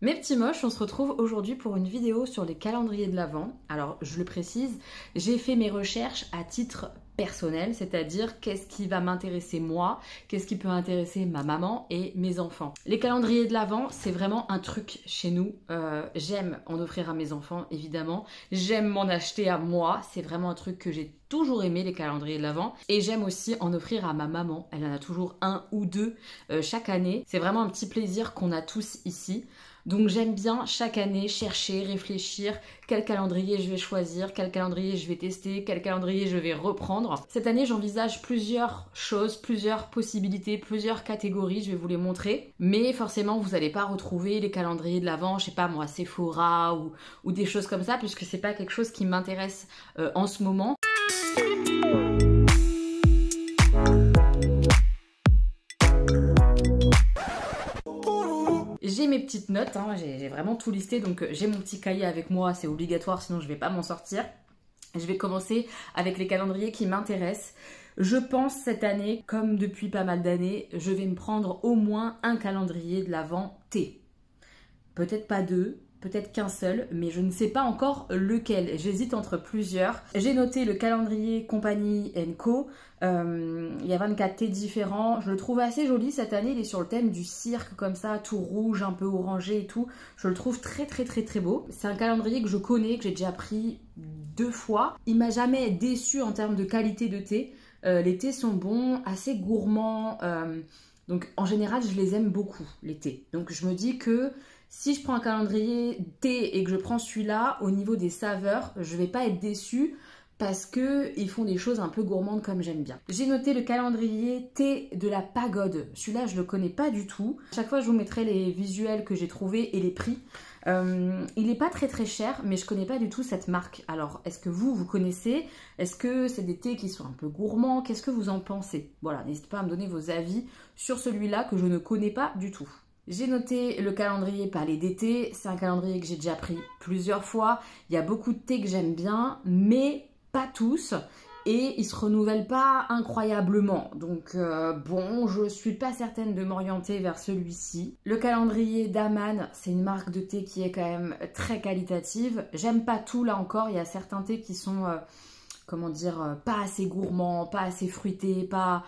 Mes petits moches, on se retrouve aujourd'hui pour une vidéo sur les calendriers de l'Avent. Alors, je le précise, j'ai fait mes recherches à titre personnel, c'est-à-dire qu'est-ce qui va m'intéresser moi, qu'est-ce qui peut intéresser ma maman et mes enfants. Les calendriers de l'Avent, c'est vraiment un truc chez nous. J'aime en offrir à mes enfants, évidemment. J'aime m'en acheter à moi. C'est vraiment un truc que j'ai toujours aimé, les calendriers de l'Avent. Et j'aime aussi en offrir à ma maman. Elle en a toujours un ou deux chaque année. C'est vraiment un petit plaisir qu'on a tous ici. Donc j'aime bien chaque année chercher, réfléchir quel calendrier je vais choisir, quel calendrier je vais tester, quel calendrier je vais reprendre. Cette année j'envisage plusieurs choses, plusieurs possibilités, plusieurs catégories, je vais vous les montrer. Mais forcément vous n'allez pas retrouver les calendriers de l'Avent, je sais pas moi, Sephora ou des choses comme ça, puisque c'est pas quelque chose qui m'intéresse en ce moment. J'ai mes petites notes, hein, j'ai vraiment tout listé, donc j'ai mon petit cahier avec moi, c'est obligatoire, sinon je vais pas m'en sortir. Je vais commencer avec les calendriers qui m'intéressent. Je pense cette année, comme depuis pas mal d'années, je vais me prendre au moins un calendrier de l'Avent T. Peut-être pas deux, peut-être qu'un seul, mais je ne sais pas encore lequel. J'hésite entre plusieurs. J'ai noté le calendrier Compagnie Co. Il y a 24 thés différents. Je le trouve assez joli cette année. Il est sur le thème du cirque, comme ça, tout rouge, un peu orangé et tout. Je le trouve très beau. C'est un calendrier que je connais, que j'ai déjà pris 2 fois. Il m'a jamais déçu en termes de qualité de thé. Les thés sont bons, assez gourmands. Donc en général, je les aime beaucoup, les thés. Donc je me dis que si je prends un calendrier thé et que je prends celui-là, au niveau des saveurs, je vais pas être déçue parce qu'ils font des choses un peu gourmandes comme j'aime bien. J'ai noté le calendrier thé de la Pagode. Celui-là, je le connais pas du tout. À chaque fois, je vous mettrai les visuels que j'ai trouvés et les prix. Il n'est pas très cher, mais je connais pas du tout cette marque. Alors, est-ce que vous connaissez? Est-ce que c'est des thés qui sont un peu gourmands? Qu'est-ce que vous en pensez? Voilà, n'hésitez pas à me donner vos avis sur celui-là que je ne connais pas du tout. J'ai noté le calendrier Palais d'été. C'est un calendrier que j'ai déjà pris plusieurs fois. Il y a beaucoup de thés que j'aime bien, mais pas tous. Et ils se renouvellent pas incroyablement. Donc bon, je suis pas certaine de m'orienter vers celui-ci. Le calendrier d'Aman, c'est une marque de thé qui est quand même très qualitative. J'aime pas tout là encore. Il y a certains thés qui sont, comment dire, pas assez gourmands, pas assez fruités, pas...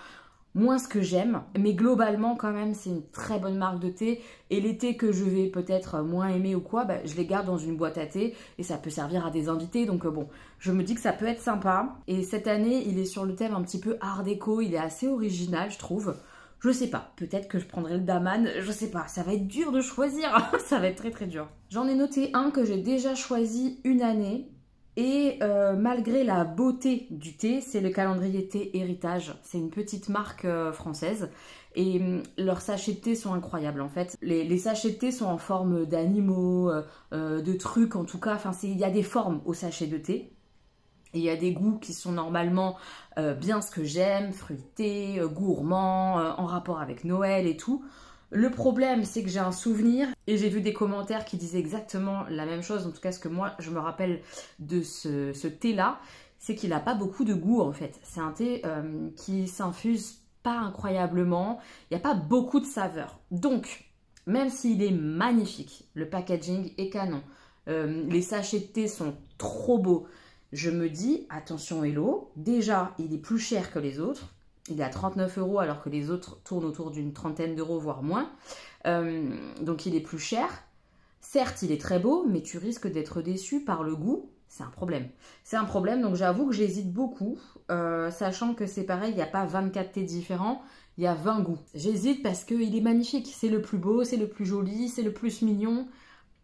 moins ce que j'aime, mais globalement quand même c'est une très bonne marque de thé, et les thés que je vais peut-être moins aimer ou quoi, je les garde dans une boîte à thé et ça peut servir à des invités, donc bon, je me dis que ça peut être sympa. Et cette année il est sur le thème un petit peu art déco, il est assez original je trouve. Je sais pas, peut-être que je prendrai le Daman, je sais pas, ça va être dur de choisir, ça va être très dur. J'en ai noté un que j'ai déjà choisi une année. Et malgré la beauté du thé, c'est le calendrier thé Héritage. C'est une petite marque française. Et leurs sachets de thé sont incroyables en fait. Les sachets de thé sont en forme d'animaux, de trucs en tout cas. Enfin, il y a des formes aux sachets de thé. Et il y a des goûts qui sont normalement bien ce que j'aime, fruités, gourmands, en rapport avec Noël et tout. Le problème, c'est que j'ai un souvenir et j'ai vu des commentaires qui disaient exactement la même chose, en tout cas ce que moi je me rappelle de ce thé-là, c'est qu'il n'a pas beaucoup de goût en fait. C'est un thé qui s'infuse pas incroyablement, il n'y a pas beaucoup de saveur. Donc, même s'il est magnifique, le packaging est canon, les sachets de thé sont trop beaux, je me dis, attention Hello, déjà il est plus cher que les autres. Il est à 39 € alors que les autres tournent autour d'une trentaine d'euros, voire moins. Donc il est plus cher. Certes, il est très beau, mais tu risques d'être déçu par le goût. C'est un problème. C'est un problème, donc j'avoue que j'hésite beaucoup. Sachant que c'est pareil, il n'y a pas 24 thés différents, il y a 20 goûts. J'hésite parce qu'il est magnifique. C'est le plus beau, c'est le plus joli, c'est le plus mignon.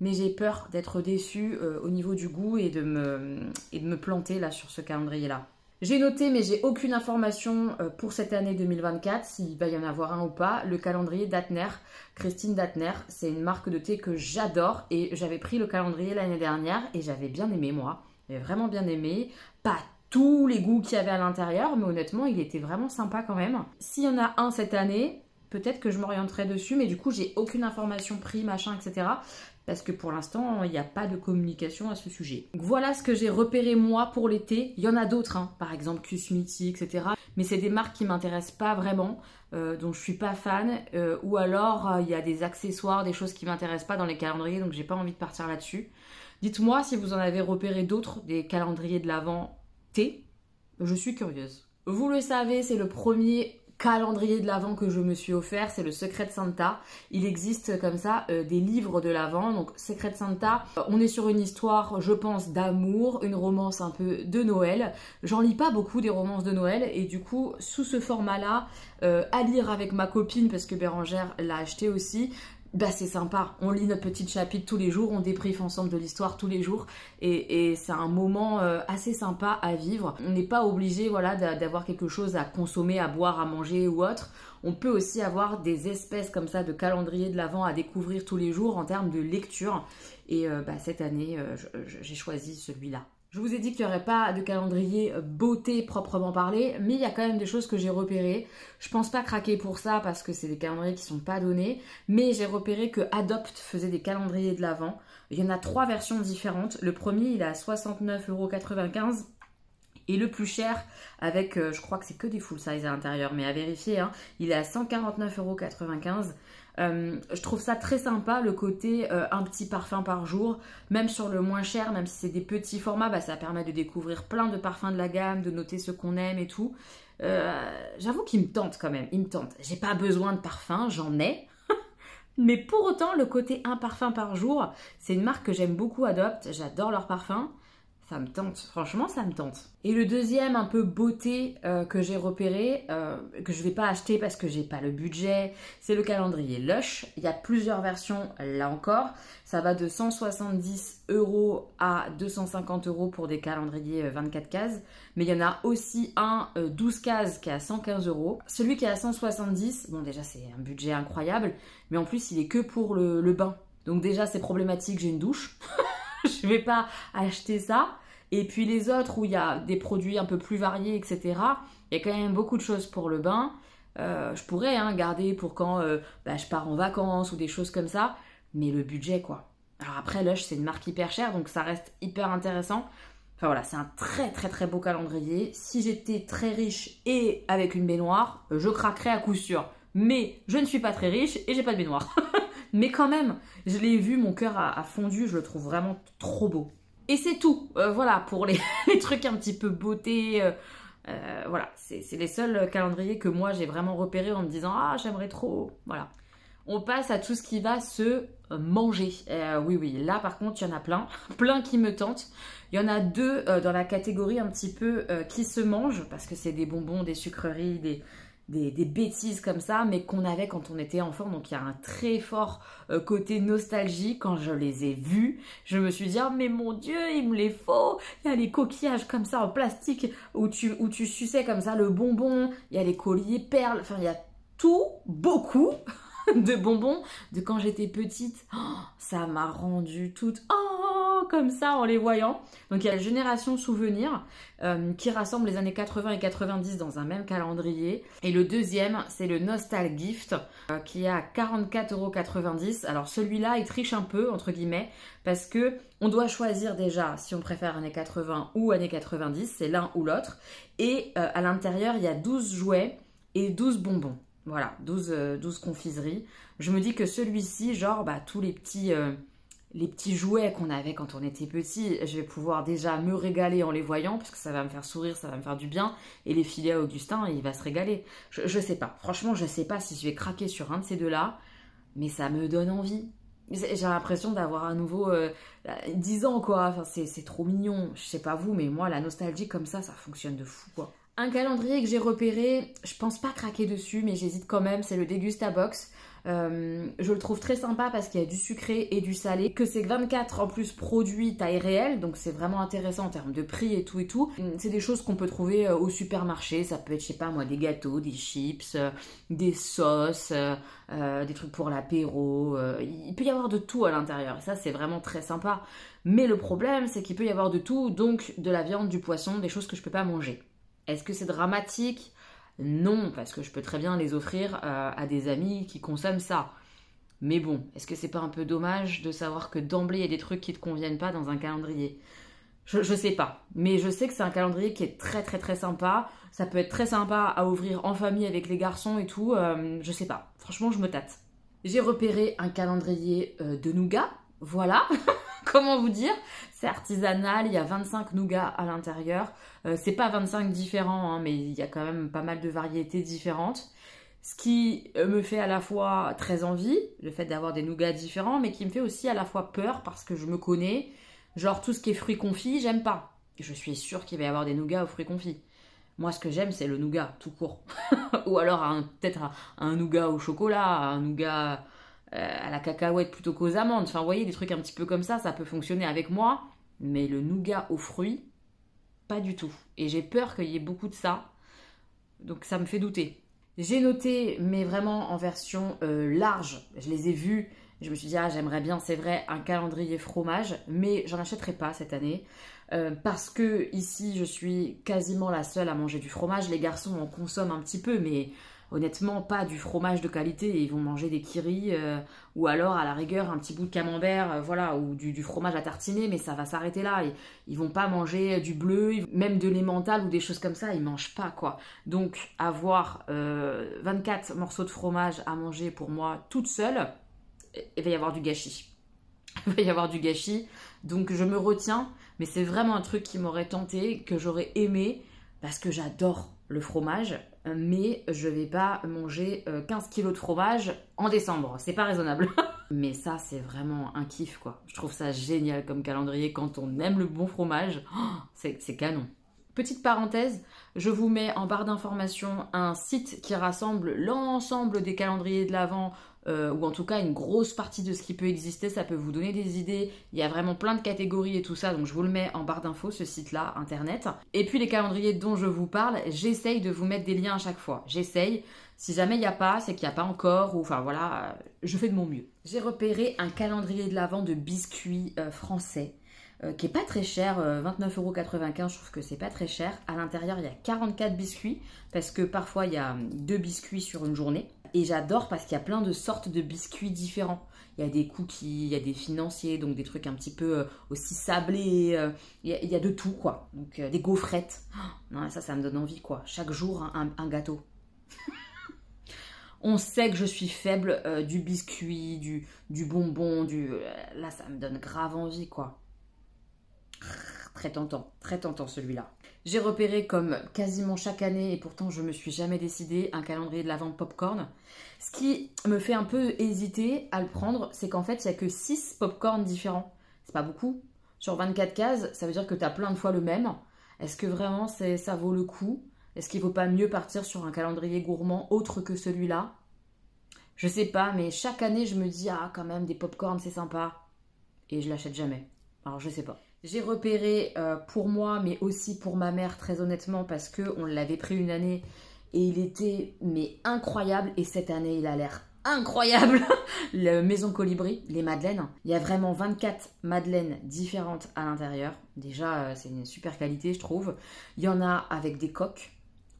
Mais j'ai peur d'être déçue au niveau du goût et de me planter là sur ce calendrier-là. J'ai noté, mais j'ai aucune information pour cette année 2024, s'il va y en avoir un ou pas, le calendrier Datner, Christine Datner. C'est une marque de thé que j'adore et j'avais pris le calendrier l'année dernière et j'avais bien aimé moi. J'avais vraiment bien aimé. Pas tous les goûts qu'il y avait à l'intérieur, mais honnêtement, il était vraiment sympa quand même. S'il y en a un cette année, peut-être que je m'orienterai dessus, mais du coup, j'ai aucune information prix, machin, etc. Parce que pour l'instant, il n'y a pas de communication à ce sujet. Donc voilà ce que j'ai repéré moi pour l'été. Il y en a d'autres, hein, par exemple Cusmiti, etc. Mais c'est des marques qui ne m'intéressent pas vraiment, dont je suis pas fan. Ou alors, il y a des accessoires, des choses qui ne m'intéressent pas dans les calendriers, donc j'ai pas envie de partir là-dessus. Dites-moi si vous en avez repéré d'autres, des calendriers de l'Avent thé. Je suis curieuse. Vous le savez, c'est le premier calendrier de l'Avent que je me suis offert, c'est le Secret Santa. Il existe comme ça des livres de l'Avent. Donc Secret Santa, on est sur une histoire, je pense, d'amour, une romance un peu de Noël. J'en lis pas beaucoup des romances de Noël et du coup, sous ce format-là, à lire avec ma copine parce que Bérangère l'a acheté aussi. Bah c'est sympa, on lit notre petit chapitre tous les jours, on débriefe ensemble de l'histoire tous les jours et c'est un moment assez sympa à vivre. On n'est pas obligé voilà, d'avoir quelque chose à consommer, à boire, à manger ou autre. On peut aussi avoir des espèces comme ça de calendrier de l'Avent à découvrir tous les jours en termes de lecture. Et cette année, j'ai choisi celui-là. Je vous ai dit qu'il n'y aurait pas de calendrier beauté proprement parlé, mais il y a quand même des choses que j'ai repérées. Je pense pas craquer pour ça parce que c'est des calendriers qui sont pas donnés, mais j'ai repéré que Adopt faisait des calendriers de l'Avent. Il y en a 3 versions différentes. Le premier, il est à 69,95 € et le plus cher, avec, je crois que c'est que des full size à l'intérieur, mais à vérifier, hein, il est à 149,95 €. Je trouve ça très sympa, le côté un petit parfum par jour, même sur le moins cher, même si c'est des petits formats, bah, ça permet de découvrir plein de parfums de la gamme, de noter ce qu'on aime et tout. J'avoue qu'il me tente quand même, il me tente. J'ai pas besoin de parfum, j'en ai. Mais pour autant, le côté un parfum par jour, c'est une marque que j'aime beaucoup, Adopt, j'adore leur parfum. Ça me tente, franchement ça me tente. Et le deuxième un peu beauté que j'ai repéré, que je vais pas acheter parce que j'ai pas le budget, c'est le calendrier Lush. Il y a plusieurs versions là encore. Ça va de 170 € à 250 € pour des calendriers 24 cases. Mais il y en a aussi un 12 cases qui est à 115 €. Celui qui est à 170, bon déjà c'est un budget incroyable, mais en plus il est que pour le bain. Donc déjà c'est problématique, j'ai une douche. Je vais pas acheter ça. Et puis les autres où il y a des produits un peu plus variés, etc. Il y a quand même beaucoup de choses pour le bain. Je pourrais garder pour quand je pars en vacances ou des choses comme ça. Mais le budget quoi. Alors après Lush c'est une marque hyper chère donc ça reste hyper intéressant. Enfin voilà, c'est un très très très beau calendrier. Si j'étais très riche et avec une baignoire, je craquerais à coup sûr. Mais je ne suis pas très riche et j'ai pas de baignoire. Mais quand même, je l'ai vu, mon cœur a fondu, je le trouve vraiment trop beau. Et c'est tout, voilà, pour les trucs un petit peu beauté. Voilà, c'est les seuls calendriers que moi j'ai vraiment repérés en me disant « Ah, j'aimerais trop ». Voilà. On passe à tout ce qui va se manger. Oui, là par contre, il y en a plein, plein qui me tentent. Il y en a 2 dans la catégorie un petit peu qui se mangent, parce que c'est des bonbons, des sucreries, des bêtises comme ça, mais qu'on avait quand on était enfant. Donc il y a un très fort côté nostalgie. Quand je les ai vus, je me suis dit oh, mais mon Dieu, il me les faut. Il y a les coquillages comme ça en plastique où tu suçais comme ça le bonbon. Il y a les colliers perles. Enfin il y a tout, beaucoup de bonbons de quand j'étais petite. Oh, ça m'a rendue toute comme ça en les voyant. Donc il y a la génération souvenir qui rassemble les années 80 et 90 dans un même calendrier. Et le deuxième, c'est le Nostal Gift qui est à 44,90 €. Alors celui-là, il triche un peu, entre guillemets, parce que on doit choisir déjà si on préfère années 80 ou années 90, c'est l'un ou l'autre. Et à l'intérieur, il y a 12 jouets et 12 bonbons. Voilà, 12 confiseries. Je me dis que celui-ci, genre, tous les petits jouets qu'on avait quand on était petit, je vais pouvoir déjà me régaler en les voyant, parce que ça va me faire sourire, ça va me faire du bien. Et les filets à Augustin, il va se régaler. Je sais pas, franchement, je sais pas si je vais craquer sur un de ces deux-là, mais ça me donne envie. J'ai l'impression d'avoir à nouveau 10 ans, quoi. Enfin, c'est trop mignon. Je sais pas vous, mais moi, la nostalgie comme ça fonctionne de fou, quoi. Un calendrier que j'ai repéré, je pense pas craquer dessus, mais j'hésite quand même, c'est le Degustabox. Je le trouve très sympa parce qu'il y a du sucré et du salé, que c'est 24 en plus produits taille réelle, donc c'est vraiment intéressant en termes de prix et tout et tout. C'est des choses qu'on peut trouver au supermarché, ça peut être, je sais pas moi, des gâteaux, des chips, des sauces, des trucs pour l'apéro, il peut y avoir de tout à l'intérieur, et ça c'est vraiment très sympa. Mais le problème, c'est qu'il peut y avoir de tout, donc de la viande, du poisson, des choses que je peux pas manger. Est-ce que c'est dramatique? Non, parce que je peux très bien les offrir à des amis qui consomment ça. Mais bon, est-ce que c'est pas un peu dommage de savoir que d'emblée, il y a des trucs qui te conviennent pas dans un calendrier? Je sais pas, mais je sais que c'est un calendrier qui est très très très sympa. Ça peut être très sympa à ouvrir en famille avec les garçons et tout. Je sais pas, franchement, je me tâte. J'ai repéré un calendrier de nougat, voilà. Comment vous dire? C'est artisanal, il y a 25 nougats à l'intérieur. C'est pas 25 différents, hein, mais il y a quand même pas mal de variétés différentes. Ce qui me fait à la fois très envie, le fait d'avoir des nougats différents, mais qui me fait aussi à la fois peur parce que je me connais. Genre tout ce qui est fruits confits, j'aime pas. Je suis sûre qu'il va y avoir des nougats aux fruits confits. Moi, ce que j'aime, c'est le nougat, tout court. Ou alors peut-être un nougat au chocolat, un nougat à la cacahuète plutôt qu'aux amandes. Enfin, vous voyez, des trucs un petit peu comme ça peut fonctionner avec moi. Mais le nougat aux fruits, pas du tout. Et j'ai peur qu'il y ait beaucoup de ça. Donc ça me fait douter. J'ai noté, mais vraiment en version large. Je les ai vus. Je me suis dit, ah, j'aimerais bien, c'est vrai, un calendrier fromage. Mais j'en achèterai pas cette année. Parce que ici, je suis quasiment la seule à manger du fromage. Les garçons en consomment un petit peu, mais honnêtement, pas du fromage de qualité. Ils vont manger des kiris ou alors, à la rigueur, un petit bout de camembert, voilà, ou du fromage à tartiner, mais ça va s'arrêter là. Ils vont pas manger du bleu, même de l'emmental ou des choses comme ça, ils mangent pas, quoi. Donc, avoir 24 morceaux de fromage à manger pour moi toute seule, il va y avoir du gâchis. Il va y avoir du gâchis, donc je me retiens, mais c'est vraiment un truc qui m'aurait tenté, que j'aurais aimé, parce que j'adore le fromage, mais je vais pas manger 15 kilos de fromage en décembre, c'est pas raisonnable. Mais ça, c'est vraiment un kiff, quoi. Je trouve ça génial comme calendrier quand on aime le bon fromage, c'est canon. Petite parenthèse, je vous mets en barre d'informations un site qui rassemble l'ensemble des calendriers de l'Avent, ou en tout cas une grosse partie de ce qui peut exister, ça peut vous donner des idées. Il y a vraiment plein de catégories et tout ça, donc je vous le mets en barre d'infos, ce site-là, internet. Et puis les calendriers dont je vous parle, j'essaye de vous mettre des liens à chaque fois. J'essaye. Si jamais il n'y a pas, c'est qu'il n'y a pas encore, ou enfin voilà, je fais de mon mieux. J'ai repéré un calendrier de l'Avent de biscuits français. Qui est pas très cher, 29,95 €, je trouve que c'est pas très cher. À l'intérieur, il y a 44 biscuits, parce que parfois, il y a 2 biscuits sur une journée. Et j'adore parce qu'il y a plein de sortes de biscuits différents. Il y a des cookies, il y a des financiers, donc des trucs un petit peu aussi sablés. Il y a de tout, quoi. Donc des gaufrettes. Oh, non, ça me donne envie, quoi. Chaque jour, un gâteau. On sait que je suis faible du biscuit, du bonbon, là, ça me donne grave envie, quoi. Très tentant celui-là. J'ai repéré comme quasiment chaque année, et pourtant je me suis jamais décidée, un calendrier de l'Avent popcorn. Ce qui me fait un peu hésiter à le prendre, c'est qu'en fait il n'y a que 6 popcorn différents. C'est pas beaucoup. Sur 24 cases, ça veut dire que tu as plein de fois le même. Est-ce que vraiment ça vaut le coup? Est-ce qu'il ne vaut pas mieux partir sur un calendrier gourmand autre que celui-là? Je sais pas, mais chaque année je me dis, ah quand même des popcorn c'est sympa. Et je l'achète jamais. Alors je sais pas. J'ai repéré pour moi, mais aussi pour ma mère, très honnêtement, parce qu'on l'avait pris une année et il était mais incroyable. Et cette année, il a l'air incroyable. Le Maison Colibri, les madeleines. Il y a vraiment 24 madeleines différentes à l'intérieur. Déjà, c'est une super qualité, je trouve. Il y en a avec des coques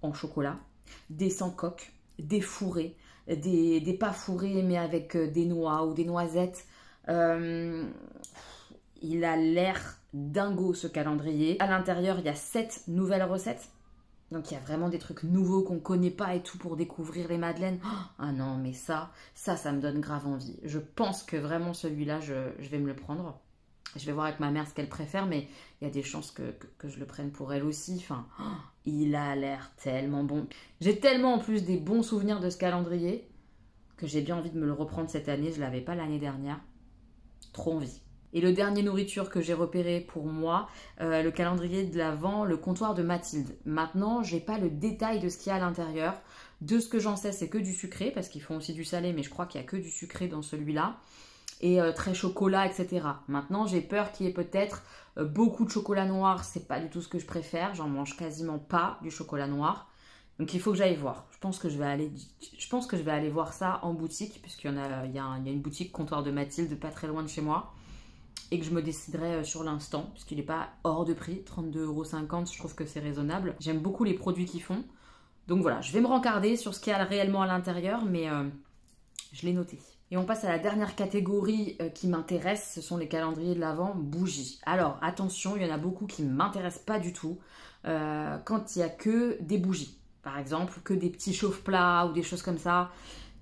en chocolat, des sans coques, des fourrés, des pas fourrés, mais avec des noix ou des noisettes. Il a l'air dingo, ce calendrier. À l'intérieur, il y a 7 nouvelles recettes. Donc il y a vraiment des trucs nouveaux qu'on ne connaît pas et tout pour découvrir les madeleines. Ah non, mais ça me donne grave envie. Je pense que vraiment celui-là, je vais me le prendre. Je vais voir avec ma mère ce qu'elle préfère, mais il y a des chances que je le prenne pour elle aussi. Enfin, il a l'air tellement bon. J'ai tellement en plus des bons souvenirs de ce calendrier que j'ai bien envie de me le reprendre cette année. Je ne l'avais pas l'année dernière. Trop envie. Et le dernier nourriture que j'ai repéré pour moi, le calendrier de l'Avent, le comptoir de Mathilde. Maintenant, je n'ai pas le détail de ce qu'il y a à l'intérieur. De ce que j'en sais, c'est que du sucré, parce qu'ils font aussi du salé, mais je crois qu'il n'y a que du sucré dans celui-là. Et très chocolat, etc. Maintenant, j'ai peur qu'il y ait peut-être beaucoup de chocolat noir. C'est pas du tout ce que je préfère. J'en mange quasiment pas du chocolat noir. Donc il faut que j'aille voir. Je pense que je vais aller voir ça en boutique, puisqu'il y a une boutique comptoir de Mathilde pas très loin de chez moi. Et que je me déciderai sur l'instant, puisqu'il n'est pas hors de prix, 32,50 €, je trouve que c'est raisonnable. J'aime beaucoup les produits qu'ils font, Donc voilà, je vais me rencarder sur ce qu'il y a réellement à l'intérieur, mais je l'ai noté. Et on passe à la dernière catégorie qui m'intéresse, ce sont les calendriers de l'Avent bougies. Alors attention, il y en a beaucoup qui ne m'intéressent pas du tout quand il n'y a que des bougies. Par exemple, que des petits chauffe-plats ou des choses comme ça.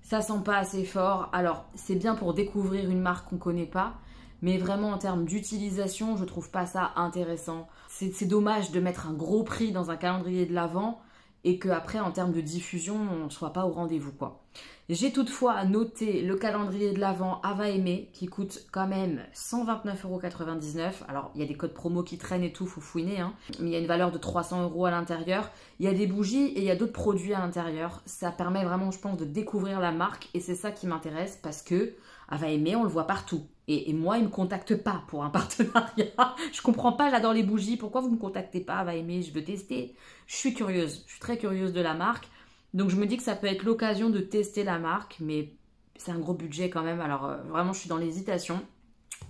Ça sent pas assez fort. Alors c'est bien pour découvrir une marque qu'on ne connaît pas, mais vraiment en termes d'utilisation, je trouve pas ça intéressant. C'est dommage de mettre un gros prix dans un calendrier de l'Avent et qu'après, en termes de diffusion, on ne soit pas au rendez-vous, quoi. J'ai toutefois noté le calendrier de l'Avent Ava Aimé qui coûte quand même 129,99 €. Alors, il y a des codes promo qui traînent et tout, faut fouiner, hein. Mais il y a une valeur de 300 € à l'intérieur. Il y a des bougies et il y a d'autres produits à l'intérieur. Ça permet vraiment, je pense, de découvrir la marque et c'est ça qui m'intéresse parce que Ava Aimé, on le voit partout. Et moi, il ne me contacte pas pour un partenariat. Je comprends pas, j'adore les bougies. Pourquoi vous ne me contactez pas, Ava Aimé? Je veux tester. Je suis curieuse. Je suis très curieuse de la marque. Donc, je me dis que ça peut être l'occasion de tester la marque. Mais c'est un gros budget quand même. Alors, vraiment, je suis dans l'hésitation.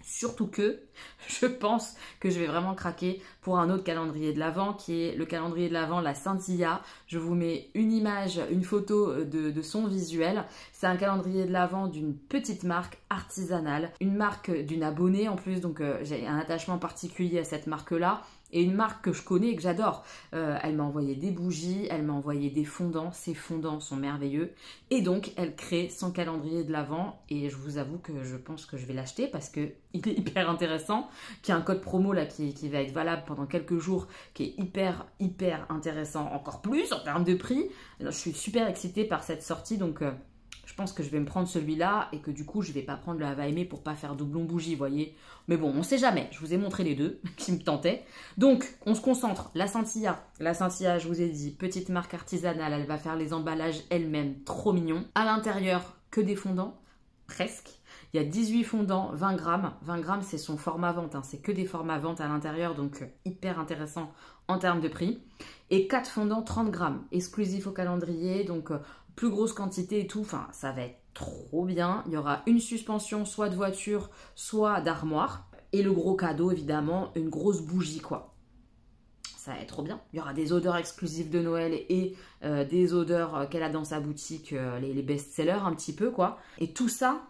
Surtout que je pense que je vais vraiment craquer pour un autre calendrier de l'Avent qui est le calendrier de l'Avent La Scintilla. Je vous mets une image, une photo de son visuel. C'est un calendrier de l'Avent d'une petite marque artisanale, une marque d'une abonnée en plus, donc j'ai un attachement particulier à cette marque-là. Et une marque que je connais et que j'adore. Elle m'a envoyé des bougies, elle m'a envoyé des fondants. Ces fondants sont merveilleux. Et donc, elle crée son calendrier de l'Avent. Et je vous avoue que je pense que je vais l'acheter parce qu'il est hyper intéressant. Qu'il y a un code promo là qui va être valable pendant quelques jours, qui est hyper intéressant. Encore plus en termes de prix. Je suis super excitée par cette sortie. Donc, je pense que je vais me prendre celui-là et que du coup, je vais pas prendre le Ava Aimé pour pas faire doublon bougie, vous voyez. Mais bon, on sait jamais. Je vous ai montré les deux qui me tentaient. Donc, on se concentre. La Scintilla. La Scintilla, je vous ai dit, petite marque artisanale. Elle va faire les emballages elle-même. Trop mignon. À l'intérieur, que des fondants. Presque. Il y a 18 fondants, 20 grammes. 20 grammes, c'est son format vente. Hein. C'est que des formats vente à l'intérieur. Donc, hyper intéressant en termes de prix. Et 4 fondants, 30 grammes. Exclusif au calendrier. Donc, plus grosse quantité et tout, enfin ça va être trop bien. Il y aura une suspension soit de voiture, soit d'armoire. Et le gros cadeau évidemment, une grosse bougie quoi. Ça va être trop bien. Il y aura des odeurs exclusives de Noël et des odeurs qu'elle a dans sa boutique, les best-sellers un petit peu quoi. Et tout ça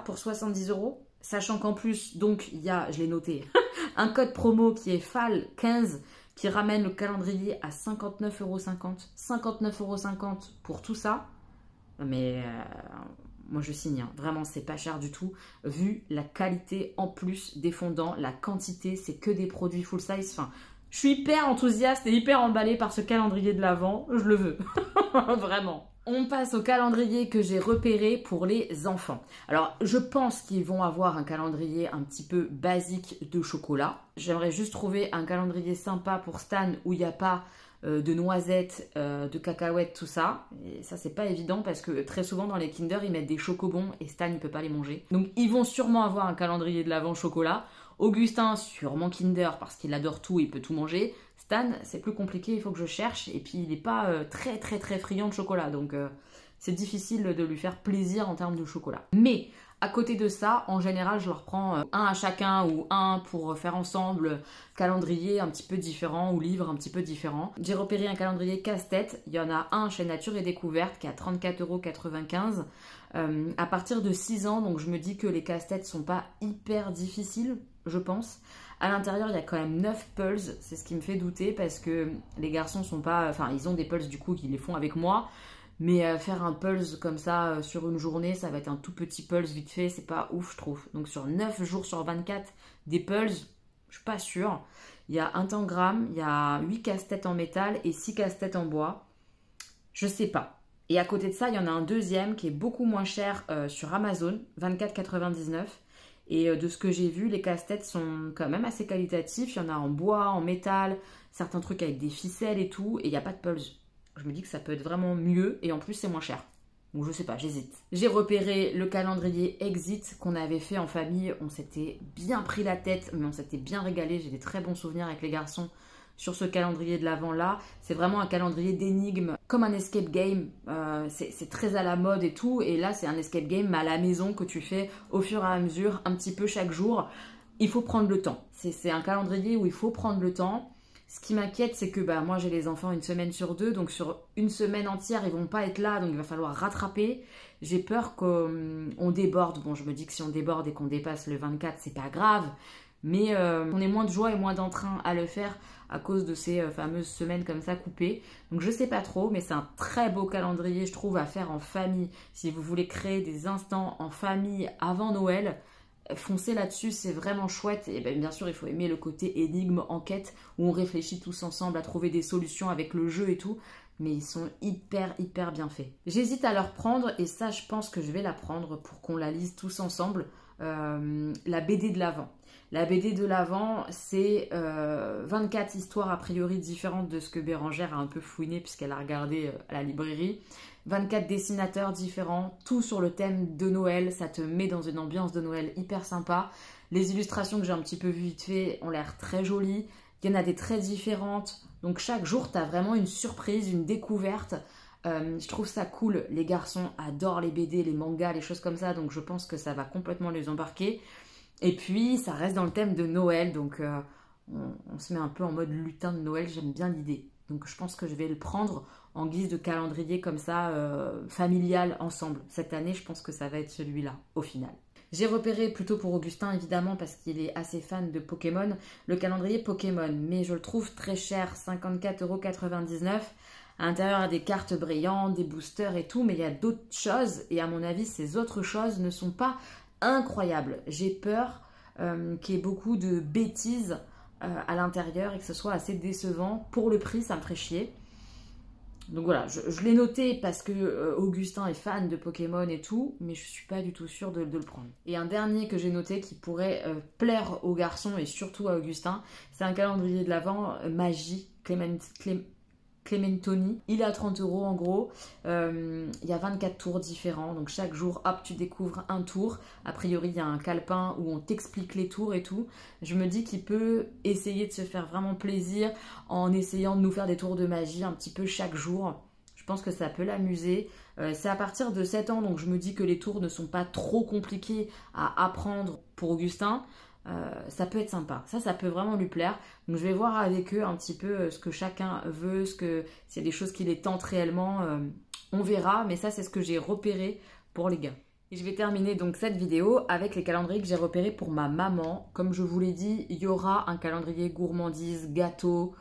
pour 70 €. Sachant qu'en plus, donc il y a, je l'ai noté, un code promo qui est FAL15 qui ramène le calendrier à 59,50 €. 59,50 € pour tout ça. Mais moi, je signe. Hein. Vraiment, c'est pas cher du tout. Vu la qualité en plus des fondants, la quantité, c'est que des produits full size. Enfin, je suis hyper enthousiaste et hyper emballée par ce calendrier de l'Avent. Je le veux. Vraiment. On passe au calendrier que j'ai repéré pour les enfants. Alors, je pense qu'ils vont avoir un calendrier un petit peu basique de chocolat. J'aimerais juste trouver un calendrier sympa pour Stan où il n'y a pas de noisettes, de cacahuètes, tout ça. Et ça, c'est pas évident parce que très souvent dans les Kinder, ils mettent des chocobons et Stan, il peut pas les manger. Donc, ils vont sûrement avoir un calendrier de l'Avent chocolat. Augustin, sûrement Kinder parce qu'il adore tout, il peut tout manger. Stan, c'est plus compliqué, il faut que je cherche. Et puis, il n'est pas très friand de chocolat. Donc, c'est difficile de lui faire plaisir en termes de chocolat. Mais, à côté de ça, en général, je leur prends un à chacun ou un pour faire ensemble calendrier un petit peu différent ou livre un petit peu différent. J'ai repéré un calendrier casse-tête. Il y en a un chez Nature et Découverte qui est à 34,95 € à partir de 6 ans. Donc, je me dis que les casse-têtes sont pas hyper difficiles, je pense. À l'intérieur, il y a quand même 9 pulses. C'est ce qui me fait douter parce que les garçons sont pas... Enfin, ils ont des pulses du coup qui les font avec moi. Mais faire un pulse comme ça sur une journée, ça va être un tout petit pulse vite fait. C'est pas ouf, je trouve. Donc, sur 9 jours sur 24, des pulses, je suis pas sûre. Il y a un tangram, il y a 8 casse-têtes en métal et 6 casse-têtes en bois. Je sais pas. Et à côté de ça, il y en a un deuxième qui est beaucoup moins cher sur Amazon, 24,99 €. Et de ce que j'ai vu, les casse-têtes sont quand même assez qualitatifs. Il y en a en bois, en métal, certains trucs avec des ficelles et tout. Et il n'y a pas de pulse. Je me dis que ça peut être vraiment mieux et en plus c'est moins cher. Donc je sais pas, j'hésite. J'ai repéré le calendrier Exit qu'on avait fait en famille. On s'était bien pris la tête, mais on s'était bien régalé. J'ai des très bons souvenirs avec les garçons sur ce calendrier de l'Avent là. C'est vraiment un calendrier d'énigmes, comme un escape game. C'est très à la mode et tout. Et là c'est un escape game à la maison que tu fais au fur et à mesure, un petit peu chaque jour. Il faut prendre le temps. C'est un calendrier où il faut prendre le temps. Ce qui m'inquiète, c'est que bah, moi j'ai les enfants une semaine sur deux, donc sur une semaine entière ils vont pas être là, donc il va falloir rattraper. J'ai peur qu'on déborde. Bon, je me dis que si on déborde et qu'on dépasse le 24, c'est pas grave, mais on est moins de joie et moins d'entrain à le faire à cause de ces fameuses semaines comme ça coupées. Donc je sais pas trop, mais c'est un très beau calendrier, je trouve, à faire en famille. Si vous voulez créer des instants en famille avant Noël, foncez là-dessus, c'est vraiment chouette. Et bien sûr, il faut aimer le côté énigme, enquête, où on réfléchit tous ensemble à trouver des solutions avec le jeu et tout. Mais ils sont hyper bien faits. J'hésite à leur prendre, et ça, je pense que je vais la prendre pour qu'on la lise tous ensemble, la BD de l'Avent. La BD de l'Avent, c'est 24 histoires a priori différentes de ce que Bérangère a un peu fouiné puisqu'elle a regardé à la librairie. 24 dessinateurs différents, tout sur le thème de Noël. Ça te met dans une ambiance de Noël hyper sympa. Les illustrations que j'ai un petit peu vues vite fait ont l'air très jolies. Il y en a des très différentes. Donc chaque jour, tu as vraiment une surprise, une découverte. Je trouve ça cool. Les garçons adorent les BD, les mangas, les choses comme ça. Donc je pense que ça va complètement les embarquer. Et puis, ça reste dans le thème de Noël. Donc on se met un peu en mode lutin de Noël. J'aime bien l'idée. Donc je pense que je vais le prendre en guise de calendrier comme ça, familial, ensemble. Cette année, je pense que ça va être celui-là, au final. J'ai repéré, plutôt pour Augustin évidemment, parce qu'il est assez fan de Pokémon, le calendrier Pokémon. Mais je le trouve très cher, 54,99 €. À l'intérieur, il y a des cartes brillantes, des boosters et tout, mais il y a d'autres choses. Et à mon avis, ces autres choses ne sont pas incroyables. J'ai peur qu'il y ait beaucoup de bêtises à l'intérieur et que ce soit assez décevant. Pour le prix, ça me ferait chier. Donc voilà, je l'ai noté parce que Augustin est fan de Pokémon et tout, mais je suis pas du tout sûre de le prendre. Et un dernier que j'ai noté qui pourrait plaire aux garçons et surtout à Augustin, c'est un calendrier de l'Avent Magie Clementoni. Il est à 30 € en gros. Il y a 24 tours différents. Donc chaque jour, hop, tu découvres un tour. A priori, il y a un calepin où on t'explique les tours et tout. Je me dis qu'il peut essayer de se faire vraiment plaisir en essayant de nous faire des tours de magie un petit peu chaque jour. Je pense que ça peut l'amuser. C'est à partir de 7 ans, donc je me dis que les tours ne sont pas trop compliqués à apprendre pour Augustin. Ça peut être sympa, ça peut vraiment lui plaire. Donc je vais voir avec eux un petit peu ce que chacun veut, s'il y a des choses qui les tentent réellement, on verra, mais ça c'est ce que j'ai repéré pour les gars. Et je vais terminer donc cette vidéo avec les calendriers que j'ai repérés pour ma maman. Comme je vous l'ai dit, il y aura un calendrier gourmandise, gâteau,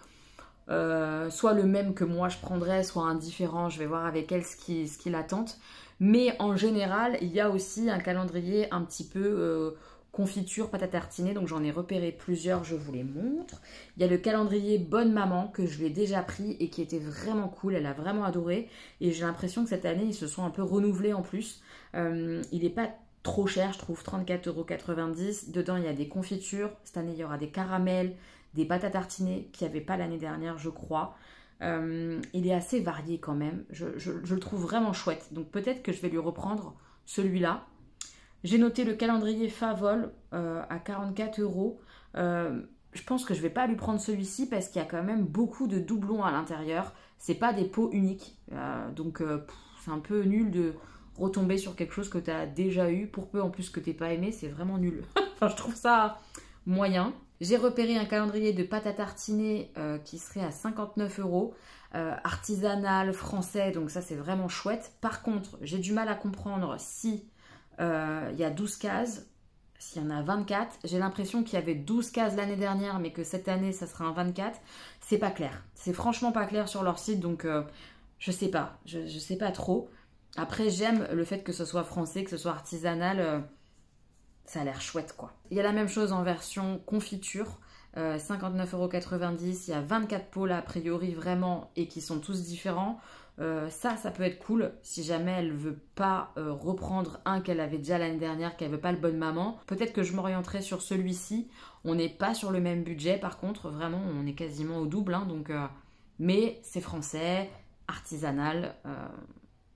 soit le même que moi je prendrais, soit un différent. Je vais voir avec elle ce qui la tente. Mais en général, il y a aussi un calendrier un petit peu confiture, pâte à tartiner, donc j'en ai repéré plusieurs, je vous les montre. Il y a le calendrier Bonne Maman que je lui ai déjà pris et qui était vraiment cool, elle a vraiment adoré. Et j'ai l'impression que cette année, ils se sont un peu renouvelés en plus. Il n'est pas trop cher, je trouve, 34,90 €. Dedans, il y a des confitures. Cette année, il y aura des caramels, des pâtes à tartiner qu'il n'y avait pas l'année dernière, je crois. Il est assez varié quand même. Je le trouve vraiment chouette. Donc peut-être que je vais lui reprendre celui-là. J'ai noté le calendrier Favol à 44 €. Je pense que je ne vais pas lui prendre celui-ci parce qu'il y a quand même beaucoup de doublons à l'intérieur. C'est pas des pots uniques. Donc c'est un peu nul de retomber sur quelque chose que tu as déjà eu. Pour peu en plus que tu n'aies pas aimé, c'est vraiment nul. Enfin, je trouve ça moyen. J'ai repéré un calendrier de pâte à tartiner qui serait à 59 €. Artisanal, français, donc ça c'est vraiment chouette. Par contre, j'ai du mal à comprendre si il y a 12 cases, s'il y en a 24. J'ai l'impression qu'il y avait 12 cases l'année dernière, mais que cette année, ça sera un 24. C'est pas clair. C'est franchement pas clair sur leur site, donc je sais pas. Je sais pas trop. Après, j'aime le fait que ce soit français, que ce soit artisanal. Ça a l'air chouette, quoi. Il y a la même chose en version confiture. 59,90 €. Il y a 24 pots là, a priori, vraiment, et qui sont tous différents. Ça peut être cool si jamais elle veut pas reprendre un qu'elle avait déjà l'année dernière, qu'elle veut pas le Bonne Maman. Peut-être que je m'orienterai sur celui-ci. On n'est pas sur le même budget, par contre, vraiment, on est quasiment au double. Hein, donc, mais c'est français, artisanal,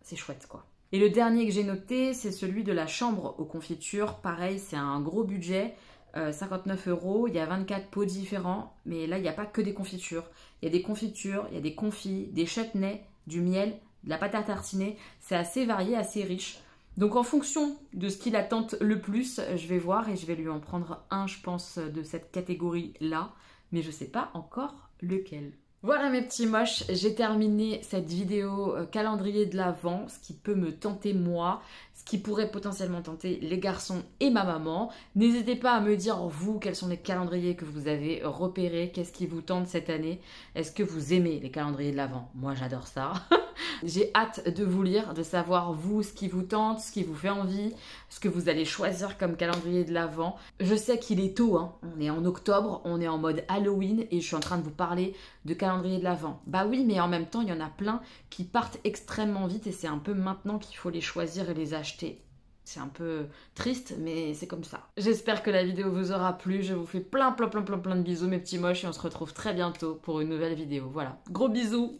c'est chouette, quoi. Et le dernier que j'ai noté, c'est celui de la chambre aux confitures. Pareil, c'est un gros budget. 59 €, il y a 24 pots différents, mais là il n'y a pas que des confitures. Il y a des confitures, il y a des confits, des chutneys, du miel, de la pâte à tartiner. C'est assez varié, assez riche. Donc en fonction de ce qui la tente le plus, je vais voir et je vais lui en prendre un, je pense, de cette catégorie-là. mais je sais pas encore lequel. Voilà mes petits moches, j'ai terminé cette vidéo calendrier de l'Avent, ce qui peut me tenter moi, ce qui pourrait potentiellement tenter les garçons et ma maman. N'hésitez pas à me dire vous quels sont les calendriers que vous avez repérés, qu'est-ce qui vous tente cette année. Est-ce que vous aimez les calendriers de l'Avent? Moi j'adore ça. J'ai hâte de vous lire, de savoir vous ce qui vous tente, ce qui vous fait envie, ce que vous allez choisir comme calendrier de l'Avent. Je sais qu'il est tôt, hein. On est en octobre, on est en mode Halloween et je suis en train de vous parler de calendrier de l'Avent. Bah oui, mais en même temps, il y en a plein qui partent extrêmement vite et c'est un peu maintenant qu'il faut les choisir et les acheter. C'est un peu triste, mais c'est comme ça. J'espère que la vidéo vous aura plu. Je vous fais plein de bisous, mes petits moches, et on se retrouve très bientôt pour une nouvelle vidéo. Voilà, gros bisous.